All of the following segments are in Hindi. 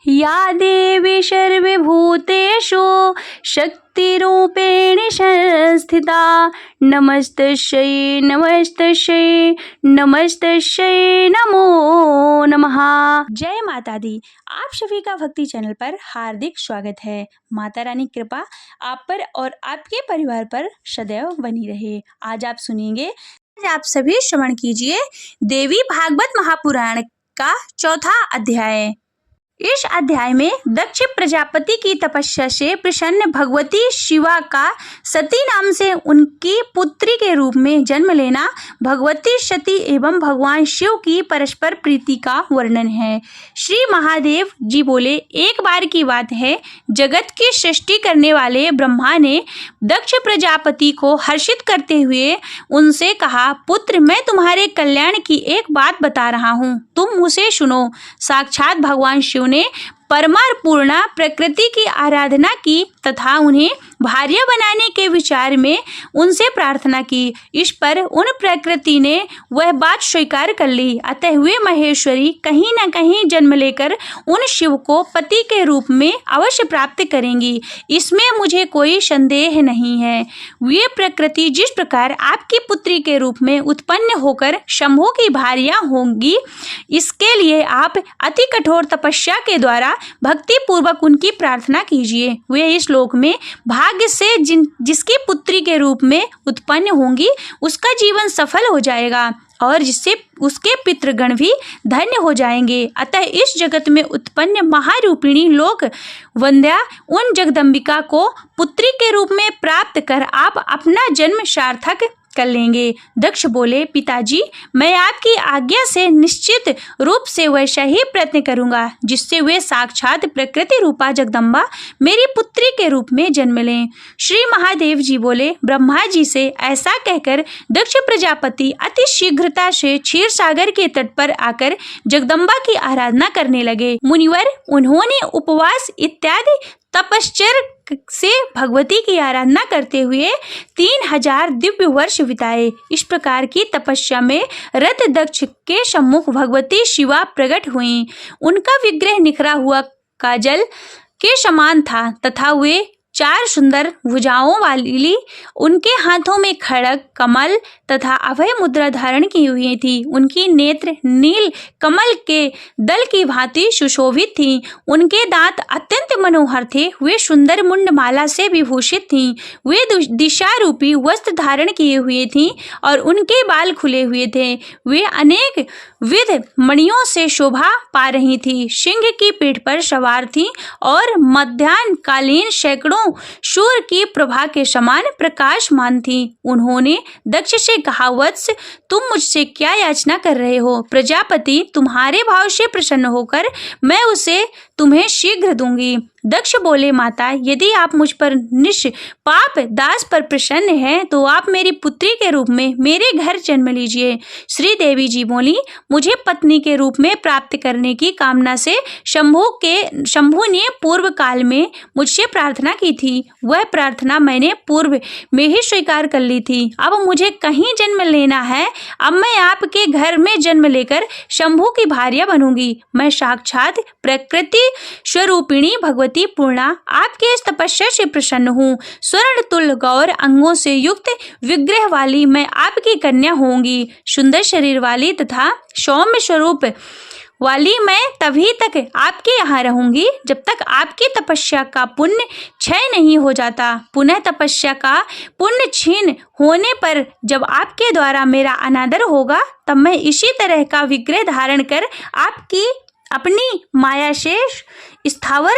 या देवी सर्वभूतेषु शक्तिरूपेण संस्थिता नमस्तस्यै नमस्तस्यै नमस्तस्यै नमो नमः। जय माता दी। आप सभी का भक्ति चैनल पर हार्दिक स्वागत है। माता रानी कृपा आप पर और आपके परिवार पर सदैव बनी रहे। आज आप सुनेंगे, आप सभी श्रवण कीजिए देवी भागवत महापुराण का 4था अध्याय। इस अध्याय में दक्ष प्रजापति की तपस्या से प्रसन्न भगवती शिवा का सती नाम से उनकी पुत्री के रूप में जन्म लेना, भगवती सती एवं भगवान शिव की परस्पर प्रीति का वर्णन है। श्री महादेव जी बोले, एक बार की बात है, जगत की सृष्टि करने वाले ब्रह्मा ने दक्ष प्रजापति को हर्षित करते हुए उनसे कहा, पुत्र, मैं तुम्हारे कल्याण की एक बात बता रहा हूँ, तुम उसे सुनो। साक्षात भगवान शिव ने परमापूर्णा प्रकृति की आराधना की तथा उन्हें भार्या बनाने के विचार में उनसे प्रार्थना की। इस पर उन प्रकृति ने वह बात स्वीकार कर ली। अतः वे महेश्वरी कहीं न कहीं जन्म लेकर उन शिव को पति के रूप में अवश्य प्राप्त करेंगी, इसमें मुझे कोई संदेह नहीं है। वे प्रकृति जिस प्रकार आपकी पुत्री के रूप में उत्पन्न होकर शंभु की भार्या होंगी, इसके लिए आप अति कठोर तपस्या के द्वारा भक्ति पूर्वक उनकी प्रार्थना कीजिए। वे इस लोक में भाग्य से जिसकी पुत्री के रूप में उत्पन्न होंगी, उसका जीवन सफल हो जाएगा और जिससे उसके पितृगण भी धन्य हो जाएंगे। अतः इस जगत में उत्पन्न महारूपिणी लोक वंद्या उन जगदम्बिका को पुत्री के रूप में प्राप्त कर आप अपना जन्म सार्थक कर लेंगे। दक्ष बोले, पिताजी, मैं आपकी आज्ञा से निश्चित रूप से वैसा ही प्रयत्न करूंगा जिससे वे साक्षात प्रकृति रूपा जगदम्बा मेरी पुत्री के रूप में जन्म लें। श्री महादेव जी बोले, ब्रह्मा जी से ऐसा कहकर दक्ष प्रजापति अति शीघ्रता से क्षीर सागर के तट पर आकर जगदम्बा की आराधना करने लगे। मुनिवर, उन्होंने उपवास इत्यादि तपश्चर्य से भगवती की आराधना करते हुए 3000 दिव्य वर्ष बिताए। इस प्रकार की तपस्या में रत दक्ष के सम्मुख भगवती शिवा प्रकट हुई। उनका विग्रह निखरा हुआ काजल के समान था तथा वे 4 सुंदर भुजाओं वाली, उनके हाथों में खड़ग, कमल तथा अभय मुद्रा धारण की हुई थी। उनकी नेत्र नील कमल के दल की भांति सुशोभित थी। उनके दांत अत्यंत मनोहर थे। वे सुंदर मुंड माला से विभूषित थीं। वे दिशा रूपी वस्त्र धारण किए हुए थीं और उनके बाल खुले हुए थे। वे अनेक विध मणियों से शोभा पा रही थी। सिंह की पीठ पर सवार थीं और मध्याह्न कालीन सैकड़ों सूर्य की प्रभा के समान प्रकाशमान थी। उन्होंने दक्ष से कहा, वत्स, तुम मुझसे क्या याचना कर रहे हो? प्रजापति तुम्हारे भाव से प्रसन्न होकर मैं उसे तुम्हें शीघ्र दूंगी। दक्ष बोले, माता, यदि आप मुझ पर निष्पाप दास पर प्रसन्न हैं तो आप मेरी पुत्री के रूप में मेरे घर जन्म लीजिए। श्री देवी जी बोली, मुझे पत्नी के रूप में प्राप्त करने की कामना से शंभु ने पूर्व काल में मुझसे प्रार्थना की थी। वह प्रार्थना मैंने पूर्व में ही स्वीकार कर ली थी। अब मुझे कहीं जन्म लेना है। अब मैं आपके घर में जन्म लेकर शंभु की भार्या बनूंगी। मैं साक्षात प्रकृति स्वरूपिणी भगवती पूर्णा आपके इस तपस्या से प्रसन्न हूँ। स्वर्ण तुल्य गौर अंगों से युक्त विग्रह वाली मैं आपकी कन्या होंगी। सुंदर शरीर वाली तथा सौम्य स्वरूप वाली मैं तभी तक आपके यहाँ रहूंगी जब तक आपकी तपस्या का पुण्य क्षय नहीं हो जाता। पुनः तपस्या का पुण्य क्षीण होने पर जब आपके द्वारा मेरा अनादर होगा, तब मैं इसी तरह का विग्रह धारण कर आपकी अपनी माया से स्थावर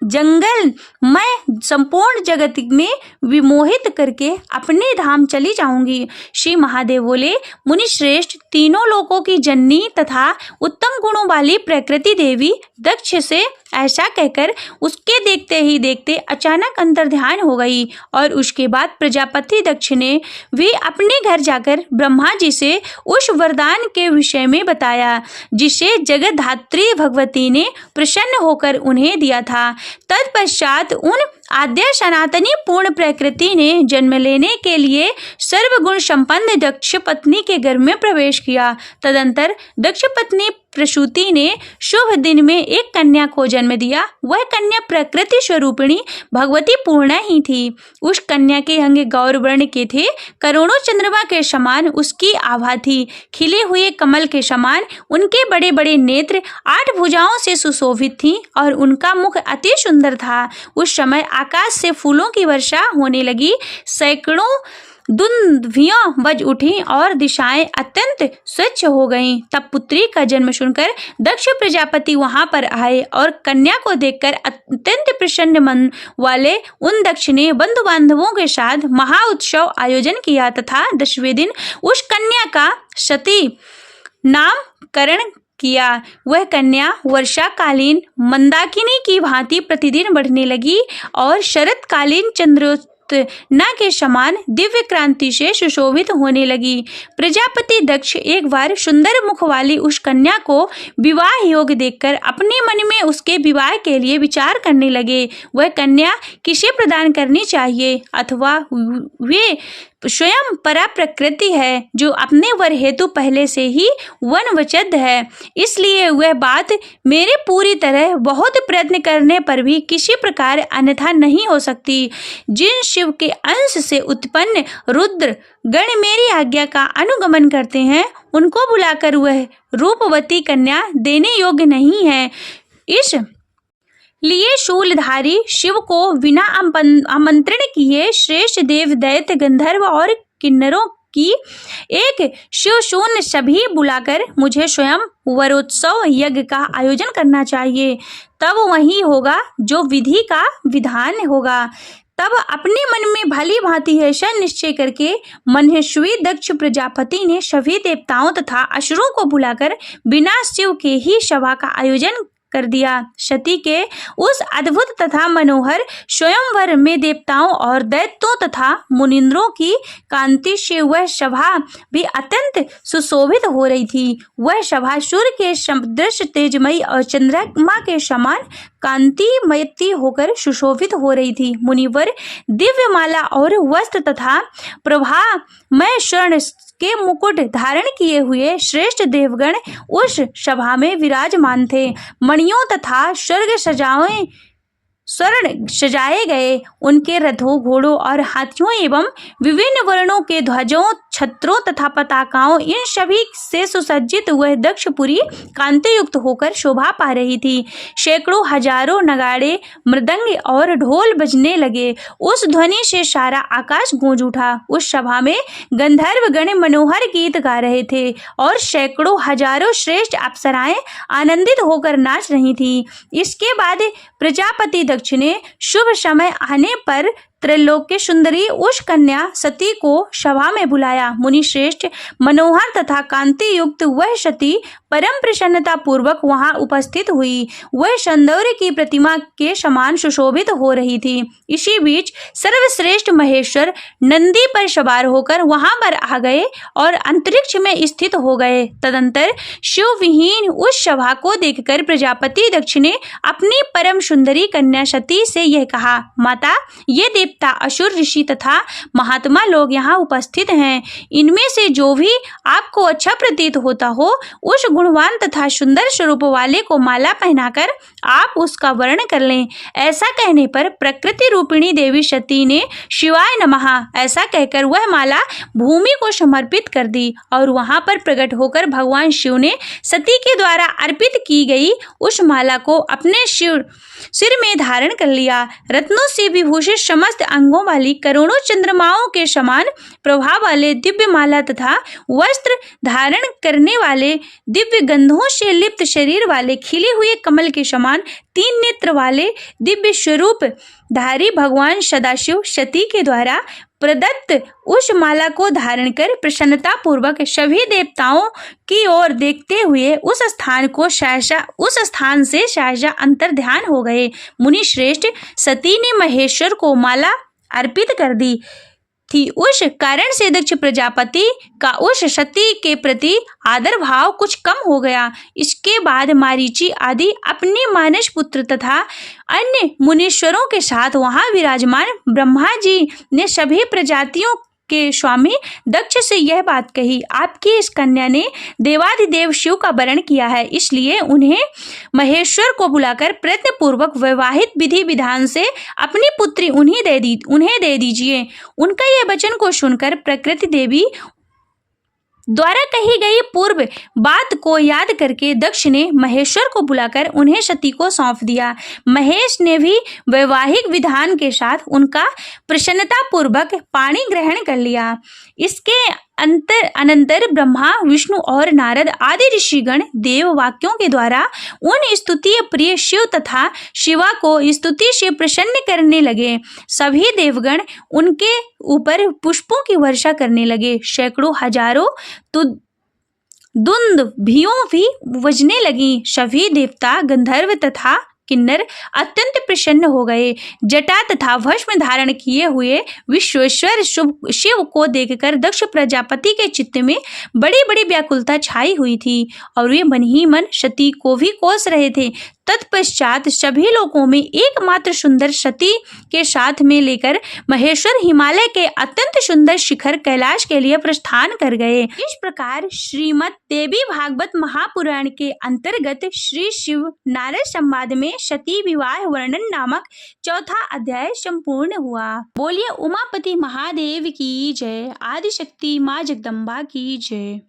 जंगल मैं संपूर्ण जगत में विमोहित करके अपने धाम चली जाऊंगी। श्री महादेव बोले, मुनि श्रेष्ठ, तीनों लोकों की जननी तथा उत्तम गुणों वाली प्रकृति देवी दक्ष से ऐसा कहकर उसके देखते ही देखते अचानक अंतर्ध्यान हो गई और उसके बाद प्रजापति दक्ष ने भी अपने घर जाकर ब्रह्मा जी से उस वरदान के विषय में बताया जिसे जगद्धात्री भगवती ने प्रसन्न होकर उन्हें दिया था। तत्पश्चात उन आद्य सनातनी पूर्ण प्रकृति ने जन्म लेने के लिए सर्वगुण संपन्न दक्ष पत्नी के घर में प्रवेश किया। तदंतर दक्ष पत्नी प्रसूति ने शुभ दिन में एक कन्या को जन्म दिया। वह कन्या प्रकृति स्वरूपिणी भगवती पूर्णा ही थी। उस कन्या के अंग गौर वर्ण के थे, करोड़ों चंद्रमा के समान उसकी आभा थी। खिले हुए कमल के समान उनके बड़े बड़े नेत्र 8 भुजाओं से सुशोभित थीं और उनका मुख अति सुंदर था। उस समय आकाश से फूलों की वर्षा होने लगी, सैकड़ों दुंदुभियां बज उठी और दिशाएं अत्यंत स्वच्छ हो गईं। तब पुत्री का जन्म सुनकर दक्ष प्रजापति वहां पर आए और कन्या को देखकर अत्यंत प्रसन्न मन वाले उन दक्ष ने बंधु बांधवों के साथ महाउत्सव आयोजन किया तथा 10वें दिन उस कन्या का सती नामकरण किया। वह कन्या वर्षाकालीन मंदाकिनी की भांति प्रतिदिन बढ़ने लगी और शरतकालीन चंद्रोत्तना के समान दिव्य क्रांति से सुशोभित होने लगी। प्रजापति दक्ष एक बार सुंदर मुख वाली उस कन्या को विवाह योग देखकर अपने मन में उसके विवाह के लिए विचार करने लगे। वह कन्या किसे प्रदान करनी चाहिए, अथवा वे स्वयं परा प्रकृति है जो अपने वर हेतु पहले से ही वनवचद है, इसलिए वह बात मेरे पूरी तरह बहुत प्रयत्न करने पर भी किसी प्रकार अन्यथा नहीं हो सकती। जिन शिव के अंश से उत्पन्न रुद्र गण मेरी आज्ञा का अनुगमन करते हैं, उनको बुलाकर वह रूपवती कन्या देने योग्य नहीं है। इस लिए शूलधारी शिव को बिना आमंत्रण किए श्रेष्ठ देव दैत्य गंधर्व और किन्नरों की एक शिवशून्य सभी बुलाकर मुझे स्वयं वरोत्सव यज्ञ का आयोजन करना चाहिए। तब वही होगा जो विधि का विधान होगा। तब अपने मन में भली भांति ऐसा निश्चय करके महेश्वी दक्ष प्रजापति ने सभी देवताओं तथा असुरों को बुलाकर बिना शिव के ही सभा का आयोजन कर दिया। सती के उस अद्भुत तथा मनोहर स्वयंवर में देवताओं और दैत्यों तथा मुनिंद्रों की कांति से वह सभा भी अत्यंत सुशोभित हो रही थी। वह सभा सूर्य के सदृश तेजमयी और चंद्रमा के समान कांतिमयी होकर सुशोभित हो रही थी। मुनिवर दिव्य माला और वस्त्र तथा प्रभामय स्वर्ण के मुकुट धारण किए हुए श्रेष्ठ देवगण उस सभा में विराजमान थे। मणियों तथा स्वर्ण सजाए गए उनके रथों, घोड़ों और हाथियों एवं विभिन्न वर्णों के ध्वजों, छत्रों तथा पताकाओं, इन सभी से सुसज्जित वह दक्षपुरी कांति युक्त होकर शोभा पा रही थी। सैकड़ों हजारों नगाड़े, मृदंग और ढोल बजने लगे। उस ध्वनि से सारा आकाश गूंज उठा। उस सभा में गंधर्व गण मनोहर गीत गा रहे थे और सैकड़ों हजारों श्रेष्ठ अप्सराएं आनंदित होकर नाच रही थी। इसके बाद प्रजापति दक्ष ने शुभ समय आने पर त्रैलोक्य सुंदरी उस कन्या सती को सभा में बुलाया। मुनि श्रेष्ठ मनोहर तथा कांति युक्त वह सती परम प्रसन्नता पूर्वक वहां उपस्थित हुई। वह सौंदर्य की प्रतिमा के समान सुशोभित हो रही थी। इसी बीच सर्वश्रेष्ठ महेश्वर नंदी पर सवार होकर वहां पर आ गए और अंतरिक्ष में स्थित हो गए। तदंतर शिव विहीन उस सभा को देखकर प्रजापति दक्ष ने अपनी परम सुंदरी कन्या सती से यह कहा, माता, ये देवता, असुर, ऋषि तथा महात्मा लोग यहाँ उपस्थित हैं। इनमें से जो भी आपको अच्छा प्रतीत होता हो, उस गुणवान तथा सुंदर स्वरूप वाले को माला पहनाकर आप उसका वर्ण कर लें। ऐसा कहने पर प्रकृति रूपिणी देवी सती ने शिवाय नमः ऐसा कहकर वह माला भूमि को समर्पित कर दी और वहां पर प्रकट होकर भगवान शिव ने सती के द्वारा अर्पित की गई उस माला को अपने सिर में धारण कर लिया। रत्नों से विभूषित समस्त अंगों वाली करोड़ों चंद्रमाओं के समान प्रभाव वाले दिव्य माला तथा वस्त्र धारण करने वाले दिव्य गंधों से लिप्त शरीर वाले खिले हुए कमल के समान 3 नेत्र वाले दिव्य स्वरूप धारी भगवान सदाशिव सती के द्वारा प्रदत्त उस माला को धारण कर प्रसन्नता पूर्वक सभी देवताओं की ओर देखते हुए उस स्थान से सहसा अंतर ध्यान हो गए। मुनि श्रेष्ठ सती ने महेश्वर को माला अर्पित कर दी थी। उस कारण से दक्ष प्रजापति का उस सती के प्रति आदर भाव कुछ कम हो गया। इसके बाद मारीची आदि अपने मानस पुत्र तथा अन्य मुनीश्वरों के साथ वहां विराजमान ब्रह्मा जी ने सभी प्रजातियों के स्वामी दक्ष से यह बात कही, आपकी इस कन्या ने देवाधिदेव शिव का वरण किया है, इसलिए उन्हें महेश्वर को बुलाकर प्रयत्न पूर्वक वैवाहिक विधि विधान से अपनी पुत्री उन्हें दे दीजिए। उनका यह वचन को सुनकर प्रकृति देवी द्वारा कही गई पूर्व बात को याद करके दक्ष ने महेश्वर को बुलाकर उन्हें सती को सौंप दिया। महेश ने भी वैवाहिक विधान के साथ उनका प्रसन्नता पूर्वक पाणी ग्रहण कर लिया। इसके अनंतर ब्रह्मा, विष्णु और नारद आदि ऋषिगण देव वाक्यों के द्वारा उन स्तुतीय प्रिय शिव तथा शिवा को स्तुति से प्रसन्न करने लगे। सभी देवगण उनके ऊपर पुष्पों की वर्षा करने लगे। सैकड़ों हजारों दुंदुभियों भी बजने लगी। सभी देवता, गंधर्व तथा किन्नर अत्यंत प्रसन्न हो गए। जटा तथा भस्म धारण किए हुए विश्वेश्वर शिव को देखकर दक्ष प्रजापति के चित्त में बड़ी बड़ी व्याकुलता छाई हुई थी और वे मन ही मन सती को भी कोस रहे थे। तत्पश्चात सभी लोगों में एकमात्र सुंदर सती के साथ में लेकर महेश्वर हिमालय के अत्यंत सुंदर शिखर कैलाश के लिए प्रस्थान कर गए। इस प्रकार श्रीमद् देवी भागवत महापुराण के अंतर्गत श्री शिव नारद संवाद में सती विवाह वर्णन नामक चौथा अध्याय संपूर्ण हुआ। बोलिए उमापति महादेव की जय। आदिशक्ति माँ जगदम्बा की जय।